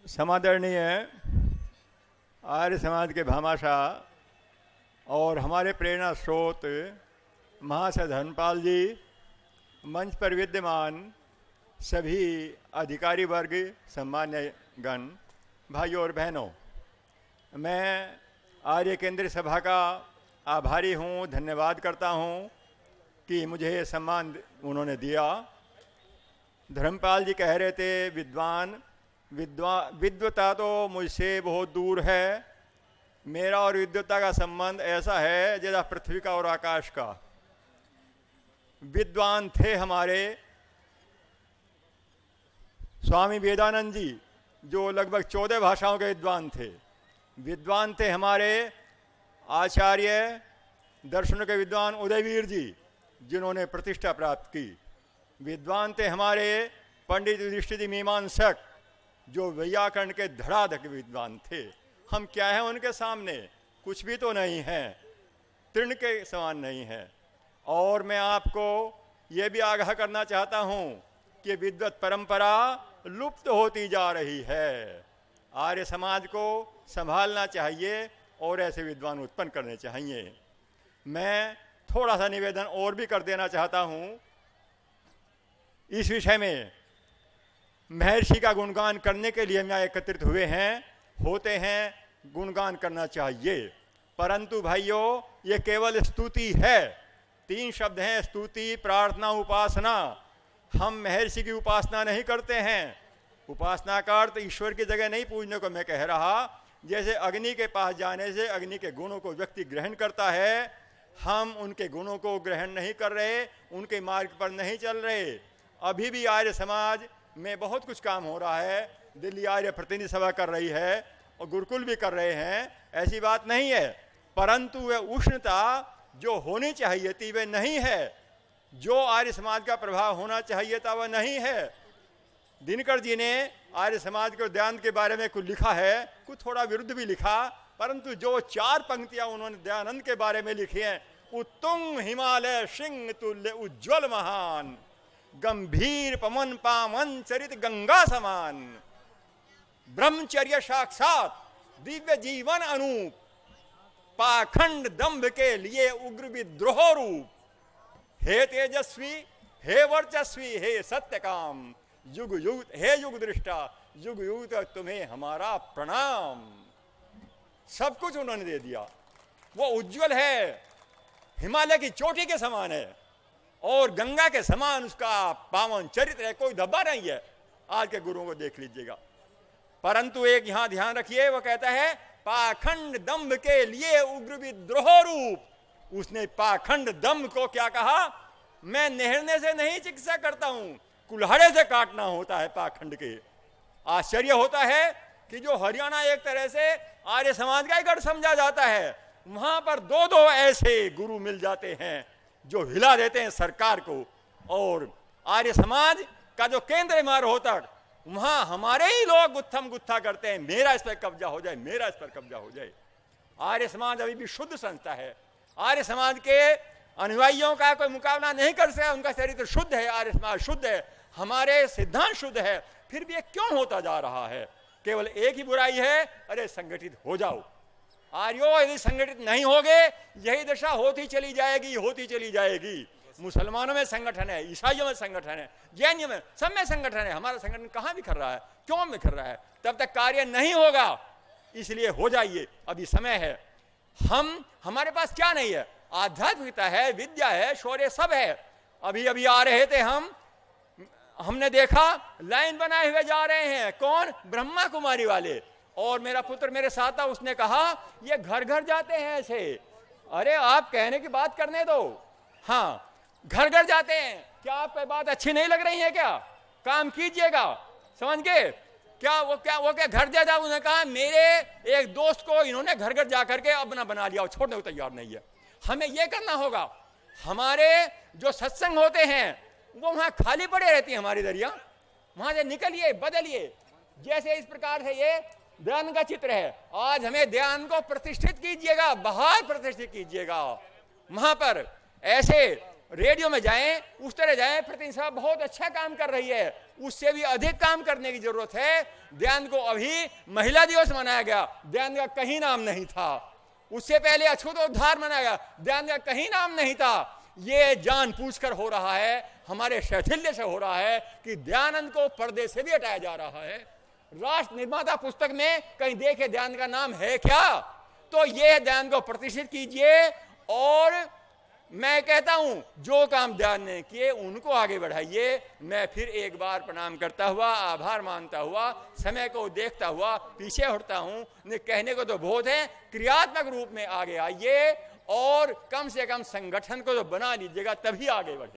समादरणीय आर्य समाज के भामाशाह और हमारे प्रेरणा स्रोत महाशय धर्मपाल जी, मंच पर विद्यमान सभी अधिकारी वर्ग, सम्मान्य गण, भाइयों और बहनों, मैं आर्य केंद्रीय सभा का आभारी हूँ, धन्यवाद करता हूँ कि मुझे ये सम्मान उन्होंने दिया। धर्मपाल जी कह रहे थे विद्वता तो मुझसे बहुत दूर है, मेरा और विद्वता का संबंध ऐसा है जैसा पृथ्वी का और आकाश का। विद्वान थे हमारे स्वामी वेदानंद जी, जो लगभग 14 भाषाओं के विद्वान थे। विद्वान थे हमारे आचार्य दर्शनों के विद्वान उदयवीर जी, जिन्होंने प्रतिष्ठा प्राप्त की। विद्वान थे हमारे पंडित युधिष्ठिर जी मीमांसक, जो व्याकरण के धड़ाधड़ विद्वान थे। हम क्या हैं उनके सामने? कुछ भी तो नहीं है, तृण के समान नहीं है। और मैं आपको ये भी आगाह करना चाहता हूँ कि विद्वत परंपरा लुप्त होती जा रही है। आर्य समाज को संभालना चाहिए और ऐसे विद्वान उत्पन्न करने चाहिए। मैं थोड़ा सा निवेदन और भी कर देना चाहता हूँ इस विषय में। महर्षि का गुणगान करने के लिए हम यहाँ एकत्रित हुए हैं, होते हैं, गुणगान करना चाहिए। परंतु भाइयों, ये केवल स्तुति है। 3 शब्द हैं, स्तुति, प्रार्थना, उपासना। हम महर्षि की उपासना नहीं करते हैं। उपासना का अर्थ ईश्वर की जगह नहीं पूजने को मैं कह रहा। जैसे अग्नि के पास जाने से अग्नि के गुणों को व्यक्ति ग्रहण करता है, हम उनके गुणों को ग्रहण नहीं कर रहे, उनके मार्ग पर नहीं चल रहे। अभी भी आर्य समाज में बहुत कुछ काम हो रहा है। दिल्ली आर्य प्रतिनिधि सभा कर रही है और गुरुकुल भी कर रहे हैं, ऐसी बात नहीं है। परंतु वह उष्णता जो होनी चाहिए थी वह नहीं है। जो आर्य समाज का प्रभाव होना चाहिए था वह नहीं है। दिनकर जी ने आर्य समाज के दयानंद के बारे में कुछ लिखा है, कुछ थोड़ा विरुद्ध भी लिखा, परंतु जो 4 पंक्तियां उन्होंने दयानंद के बारे में लिखी हैं, उत्तुंग हिमालय सिंह तुल्य उज्ज्वल महान, गंभीर पवन पावन चरित गंगा समान, ब्रह्मचर्य साक्षात दिव्य जीवन अनूप, पाखंड दंभ के लिए उग्र विद्रोह रूप, हे तेजस्वी, हे वर्चस्वी, हे सत्यकाम, युग युग, हे युग दृष्टा, युग युग तक तुम्हें हमारा प्रणाम। सब कुछ उन्होंने दे दिया। वो उज्जवल है, हिमालय की चोटी के समान है और गंगा के समान उसका पावन चरित्र है, कोई धब्बा नहीं है। आज के गुरुओं को देख लीजिएगा। परंतु एक यहां ध्यान रखिए, वो कहता है पाखंड दंभ के लिए उग्र विद्रोह रूप। उसने पाखंड दंभ को क्या कहा? मैं नेहरने से नहीं चिकित्सा करता हूं, कुल्हाड़े से काटना होता है पाखंड के। आश्चर्य होता है कि जो हरियाणा एक तरह से आर्य समाज का ही गढ़ समझा जाता है, वहां पर 2 ऐसे गुरु मिल जाते हैं जो हिला देते हैं सरकार को। और आर्य समाज का जो केंद्र मार होता, वहां हमारे ही लोग गुत्थम गुत्था करते हैं, मेरा इस पर कब्जा हो जाए, मेरा इस पर कब्जा हो जाए। आर्य समाज अभी भी शुद्ध संस्था है। आर्य समाज के अनुयायियों का कोई मुकाबला नहीं कर सकता। उनका चरित्र शुद्ध है, आर्य समाज शुद्ध है, हमारे सिद्धांत शुद्ध है। फिर भी ये क्यों होता जा रहा है? केवल एक ही बुराई है, अरे संगठित हो जाओ। आर्यो यदि संगठित नहीं होगे, यही दशा होती चली जाएगी, होती चली जाएगी। मुसलमानों में संगठन है, ईसाइयों में संगठन है, जैनियों में, सब में संगठन है। हमारा संगठन कहाँ बिखर रहा है? क्यों बिखर रहा है? तब तक कार्य नहीं होगा। इसलिए हो जाइए, अभी समय है। हमारे पास क्या नहीं है? आध्यात्मिकता है, विद्या है, शौर्य सब है। अभी अभी आ रहे थे, हमने देखा लाइन बनाए हुए जा रहे हैं। कौन? ब्रह्मा कुमारी वाले। और मेरा पुत्र मेरे साथ था, उसने कहा ये घर घर जाते हैं ऐसे। अरे आप कहने की बात करने दो। हाँ, घर घर जाते हैं। क्या आपको बात अच्छी नहीं लग रही है? क्या काम कीजिएगा, समझ गए? क्या वो घर जा जाओ। उन्होंने कहा मेरे एक दोस्त को इन्होंने घर घर जाकर के अपना बना लिया, छोड़ने को तैयार नहीं है। हमें यह करना होगा। हमारे जो सत्संग होते हैं वो वहां खाली पड़े रहती है हमारी दरिया, वहां से निकलिए, बदलिए। जैसे इस प्रकार से ये ध्यान का चित्र है, आज हमें ध्यान को प्रतिष्ठित कीजिएगा, बाहर प्रतिष्ठित कीजिएगा। वहां पर ऐसे रेडियो में जाएं, उस तरह जाएं। प्रतिनिधि सभा बहुत अच्छा काम कर रही है, उससे भी अधिक काम करने की जरूरत है। दयानंद को अभी महिला दिवस मनाया गया, दयानंद का कहीं नाम नहीं था। उससे पहले अछूतोद्धार मनाया गया, दयानंद का कहीं नाम नहीं था। ये जान पूछकर हो रहा है, हमारे शैथिल्य से हो रहा है कि दयानंद को पर्दे से भी हटाया जा रहा है। राष्ट्र निर्माता पुस्तक में कहीं देखे दयानंद का नाम है क्या? तो ये दयानंद को प्रतिष्ठित कीजिए। और मैं कहता हूं जो काम दयानंद ने किए उनको आगे बढ़ाइए। मैं फिर एक बार प्रणाम करता हुआ, आभार मानता हुआ, समय को देखता हुआ पीछे हटता हूं। कहने को तो बहुत है, क्रियात्मक रूप में आगे आइए और कम से कम संगठन को तो बना लीजिएगा, तभी आगे बढ़े।